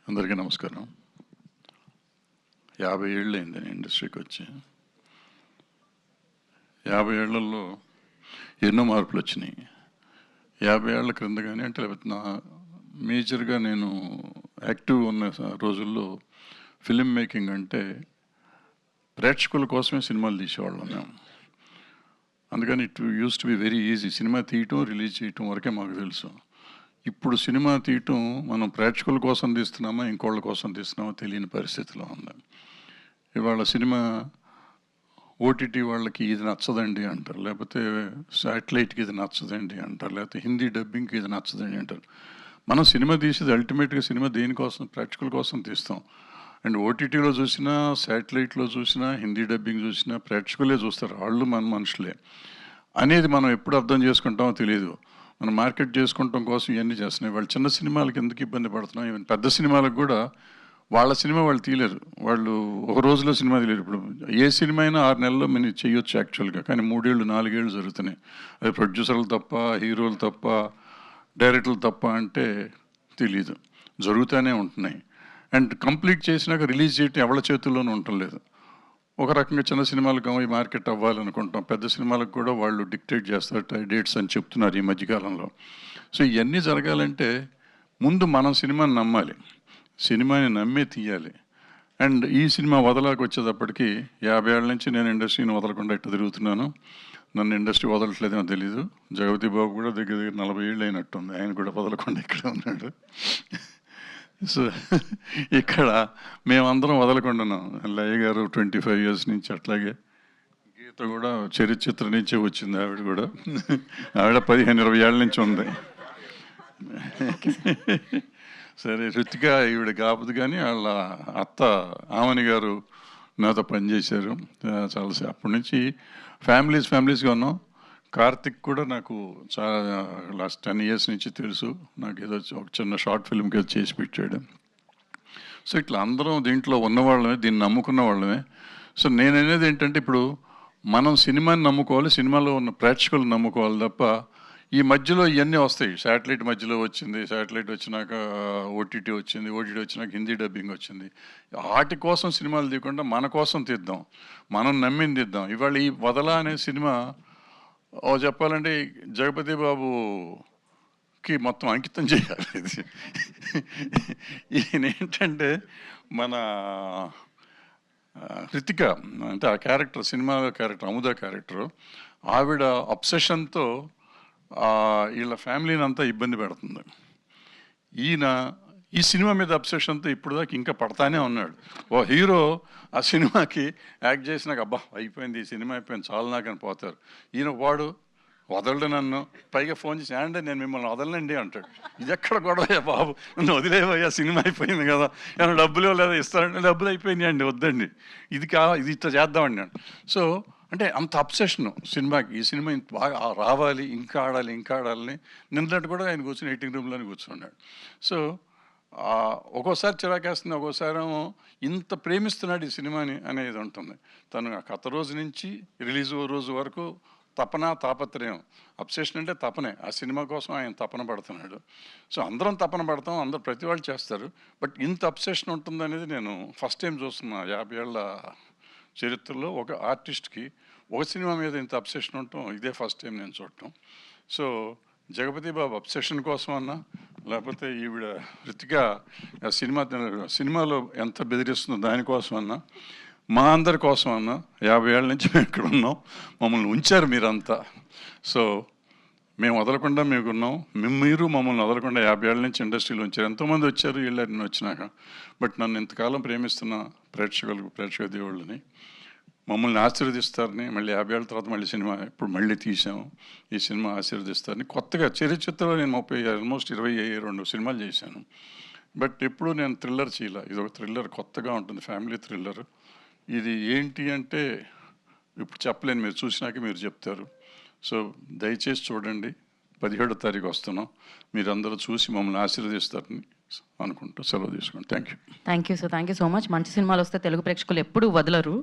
అందరికీ నమస్కారం. 50 ఏళ్ళైంది నేను ఇండస్ట్రీకి వచ్చి. 50 ఏళ్లలో ఎన్నో మార్పులు వచ్చినాయి. 50 ఏళ్ల క్రింద కానీ అంటే లేకపోతే నా మేజర్గా నేను యాక్టివ్ ఉన్న రోజుల్లో ఫిలిం మేకింగ్ అంటే ప్రేక్షకుల కోసమే సినిమాలు తీసేవాళ్ళం మేము. అందుకని it use to be very easy. Cinema తీయటం, రిలీజ్ చేయటం వరకే మాకు తెలుసు. ఇప్పుడు సినిమా తీయటం మనం ప్రేక్షకుల కోసం తీస్తున్నామా ఇంకోళ్ళ కోసం తీస్తున్నామా తెలియని పరిస్థితిలో ఉంది. ఇవాళ సినిమా ఓటీటీ వాళ్ళకి ఇది నచ్చదండి అంటారు, లేకపోతే శాటిలైట్కి ఇది నచ్చదండి అంటారు, లేకపోతే హిందీ డబ్బింగ్కి ఇది నచ్చదండి అంటారు. మనం సినిమా తీసేది అల్టిమేట్గా సినిమా దేనికోసం, ప్రేక్షకుల కోసం తీస్తాం. అండ్ ఓటీటీలో చూసినా, శాటిలైట్లో చూసినా, హిందీ డబ్బింగ్ చూసినా ప్రేక్షకులే చూస్తారు. వాళ్ళు మన మనుషులే అనేది మనం ఎప్పుడు అర్థం చేసుకుంటామో తెలియదు. మనం మార్కెట్ చేసుకుంటాం కోసం ఇవన్నీ చేస్తున్నాయి. వాళ్ళు చిన్న సినిమాలకి ఎందుకు ఇబ్బంది పడుతున్నాం, ఈవెన్ పెద్ద సినిమాలకు కూడా వాళ్ళ సినిమా వాళ్ళు తీయలేరు. వాళ్ళు ఒక రోజులో సినిమా తీయలేరు. ఇప్పుడు ఏ సినిమా అయినా 6 నెలల్లో మనం చేయొచ్చు యాక్చువల్గా, కానీ 3 ఏళ్ళు 4 ఏళ్ళు జరుగుతున్నాయి. అది ప్రొడ్యూసర్లు తప్ప, హీరోలు తప్ప, డైరెక్టర్లు తప్ప అంటే తెలీదు, జరుగుతూనే ఉంటున్నాయి. అండ్ కంప్లీట్ చేసినాక రిలీజ్ చేయటం ఎవరి చేతుల్లోనూ ఉండటం లేదు. ఒక రకంగా చిన్న సినిమాలకు ఈ మార్కెట్ అవ్వాలనుకుంటాం, పెద్ద సినిమాలకు కూడా వాళ్ళు డిక్టేట్ చేస్తారు డేట్స్ అని చెప్తున్నారు ఈ మధ్యకాలంలో. సో ఇవన్నీ జరగాలంటే ముందు మనం సినిమాని నమ్మాలి, సినిమాని నమ్మే తీయాలి. అండ్ ఈ సినిమా వదలాకి వచ్చేటప్పటికి 50 ఏళ్ళ నుంచి నేను ఇండస్ట్రీని వదలకుండా ఇట్లా తిరుగుతున్నాను. నన్ను ఇండస్ట్రీ వదలట్లేదేమో తెలీదు. జగపతి బాబు కూడా దగ్గర దగ్గర 40 ఏళ్ళు అయినట్టుంది, ఆయన కూడా వదలకుండా ఇక్కడే ఉన్నాడు. సో ఇక్కడ మేమందరం వదలకుండాను. లయ్య గారు 25 ఇయర్స్ నుంచి, అట్లాగే గీత కూడా చరిత్ర నుంచే వచ్చింది. ఆవిడ కూడా, ఆవిడ 15-20 ఏళ్ళ నుంచి ఉంది. సరే, రుతిక ఈవిడ కాపుది, కానీ వాళ్ళ అత్త ఆమని గారు నాతో పనిచేశారు చాలాసేపు. అప్పటి నుంచి ఫ్యామిలీస్గా ఉన్నాం. కార్తిక్ కూడా నాకు చాలా లాస్ట్ 10 ఇయర్స్ నుంచి తెలుసు. నాకు ఏదో ఒక చిన్న షార్ట్ ఫిల్మ్కి చేసి పెట్టాడు. సో ఇట్లా అందరం దీంట్లో ఉన్నవాళ్ళమే, దీన్ని నమ్ముకున్న వాళ్ళమే. సో నేను అనేది ఏంటంటే, ఇప్పుడు మనం సినిమాని నమ్ముకోవాలి, సినిమాలో ఉన్న ప్రేక్షకులు నమ్ముకోవాలి తప్ప ఈ మధ్యలో ఇవన్నీ వస్తాయి. శాటిలైట్ మధ్యలో వచ్చింది, శాటిలైట్ వచ్చినాక ఓటీటీ వచ్చింది, ఓటీటీ వచ్చినాక హిందీ డబ్బింగ్ వచ్చింది. వాటి కోసం సినిమాలు తీయకుండా మన కోసం తీద్దాం, మనం నమ్మింది తీద్దాం. ఇవాళ ఈ వదల అనే సినిమా చెప్పాలంటే జగపతి బాబుకి మొత్తం అంకితం చేయాలి. ఇది ఈయన ఏంటంటే మన రితిక అంటే ఆ character, cinema character Amuda character, ఆవిడ అబ్సెషన్తో వీళ్ళ ఫ్యామిలీని అంతా ఇబ్బంది పెడుతుంది. ఈయన ఈ సినిమా మీద అబ్సెషన్తో ఇప్పుడు దాకా ఇంకా పడతానే ఉన్నాడు. ఓ హీరో ఆ సినిమాకి యాక్ట్ చేసినాక అబ్బా అయిపోయింది, ఈ సినిమా అయిపోయింది, చాలా నాకని పోతారు. ఈయన వాడు వదలడు నన్ను, పైగా ఫోన్ చేసి అంటే నేను మిమ్మల్ని వదలనండి అంటాడు. ఇది ఎక్కడ గొడవయ్యా బాబు, నన్ను వదిలేవయ్యా, సినిమా అయిపోయింది కదా, ఏమైనా డబ్బులు లేదా ఇస్తారంటే డబ్బులు అయిపోయినాయి అండి, వద్దండి, ఇది ఇట్లా చేద్దామండి అండి. సో అంటే అంత అబ్సెషన్ సినిమాకి. ఈ సినిమా ఇంత బాగా రావాలి, ఇంకా ఆడాలి, ఇంకా ఆడాలని. నిన్నటి కూడా ఆయన కూర్చొని ఎడిటింగ్ రూమ్లోనే కూర్చున్నాడు. సో ఒక్కోసారి చిరాకేస్తుంది, ఒక్కోసారి ఇంత ప్రేమిస్తున్నాడు ఈ సినిమాని అనేది ఉంటుంది. తను ఆ కథ రోజు నుంచి రిలీజ్ రోజు వరకు తపన, తాపత్రయం. అబ్సెషన్ అంటే తపనే, ఆ సినిమా కోసం ఆయన తపన పడుతున్నాడు. సో అందరం తపన పడతాం, అందరూ ప్రతి వాళ్ళు చేస్తారు. బట్ ఇంత అబ్సెషన్ ఉంటుందనేది నేను ఫస్ట్ టైం చూస్తున్నా 50 ఏళ్ళ చరిత్రలో. ఒక ఆర్టిస్ట్కి ఒక సినిమా మీద ఇంత అబ్సెషన్ ఉండటం ఇదే ఫస్ట్ టైం నేను చూడటం. సో జగపతి బాబు అబ్సెషన్ కోసం అన్నా, లేకపోతే ఈవిడ రితిక సినిమాలో ఎంత బెదిరిస్తుందో దానికోసం అన్నా, మా అందరి కోసం అన్నా 50 ఏళ్ళ నుంచి మేము ఇక్కడ ఉన్నాం, మమ్మల్ని ఉంచారు మీరంతా. సో మేము వదలకుండా మీకున్నాం, మీరు మమ్మల్ని వదలకుండా 50 ఏళ్ళ నుంచి ఇండస్ట్రీలో ఉంచారు. ఎంతోమంది వచ్చారు వీళ్ళు నేను వచ్చినాక. బట్ నన్ను ఇంతకాలం ప్రేమిస్తున్న ప్రేక్షక దేవుళ్ళని, మమ్మల్ని ఆశీర్వదిస్తారని, మళ్ళీ 50 ఏళ్ళ తర్వాత మళ్ళీ సినిమా ఇప్పుడు మళ్ళీ తీసాము, ఈ సినిమా ఆశీర్వదిస్తారని. కొత్తగా చరిత్రలో నేను ఆల్మోస్ట్ 22 సినిమాలు చేశాను. బట్ ఎప్పుడు నేను థ్రిల్లర్ చేయలే. ఇది ఒక థ్రిల్లర్, కొత్తగా ఉంటుంది, ఫ్యామిలీ థ్రిల్లర్. ఇది ఏంటి అంటే ఇప్పుడు చెప్పలేను, మీరు చూసినాక మీరు చెప్తారు. సో దయచేసి చూడండి. 17వ తారీఖు వస్తున్నాం, మీరందరూ చూసి మమ్మల్ని ఆశీర్వదిస్తారని అనుకుంటూ సెలవు తీసుకోండి. Thank you sir, thank you so much. మంచి సినిమాలు వస్తే తెలుగు ప్రేక్షకులు ఎప్పుడూ వదలరు.